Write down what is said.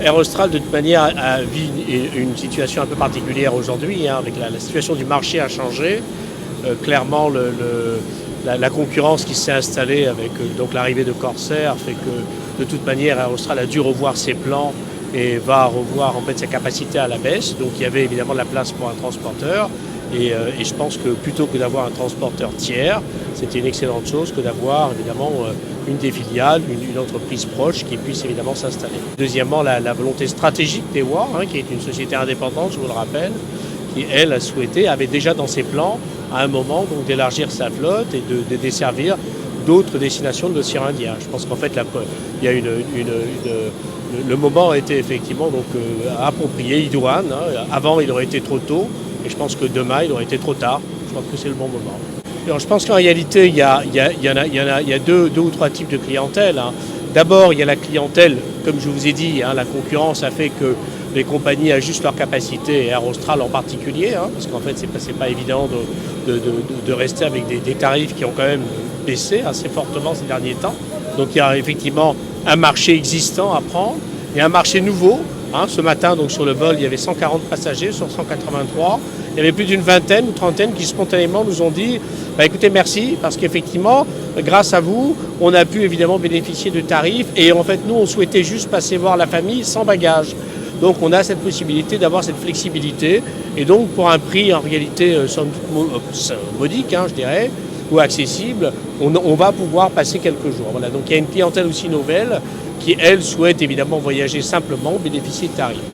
Air Austral, de toute manière, vit une situation un peu particulière aujourd'hui, hein, avec la situation du marché a changé. Clairement, la concurrence qui s'est installée avec donc l'arrivée de Corsair fait que, de toute manière, Air Austral a dû revoir ses plans et va revoir en fait sa capacité à la baisse. Donc il y avait évidemment de la place pour un transporteur. Et je pense que plutôt que d'avoir un transporteur tiers, c'était une excellente chose que d'avoir évidemment une des filiales, une entreprise proche qui puisse évidemment s'installer. Deuxièmement, la volonté stratégique d'EWAR, hein, qui est une société indépendante, je vous le rappelle, qui elle a souhaité, avait déjà dans ses plans à un moment donc d'élargir sa flotte et de desservir d'autres destinations de l'océan Indien. Je pense qu'en fait il y a le moment a été effectivement donc approprié, idoine. Hein. Avant il aurait été trop tôt. Et je pense que demain, il aurait été trop tard. Je pense que c'est le bon moment. Alors, je pense qu'en réalité, il y a deux ou trois types de clientèle. Hein. D'abord, il y a la clientèle, comme je vous ai dit, hein, la concurrence a fait que les compagnies ajustent leur capacité, et Air Austral en particulier, hein, parce qu'en fait, c'est pas évident de rester avec des tarifs qui ont quand même baissé assez fortement ces derniers temps. Donc il y a effectivement un marché existant à prendre et un marché nouveau. Hein, ce matin, donc, sur le vol, il y avait 140 passagers sur 183. Il y avait plus d'une vingtaine ou trentaine qui spontanément nous ont dit écoutez, merci, parce qu'effectivement, grâce à vous, on a pu évidemment bénéficier de tarifs. Et en fait, nous, on souhaitait juste passer voir la famille sans bagages. Donc, on a cette possibilité d'avoir cette flexibilité. Et donc, pour un prix en réalité modique, hein, je dirais, ou accessible, on va pouvoir passer quelques jours. Voilà. Donc, il y a une clientèle aussi nouvelle qui, elle, souhaite évidemment voyager simplement, bénéficier de tarifs.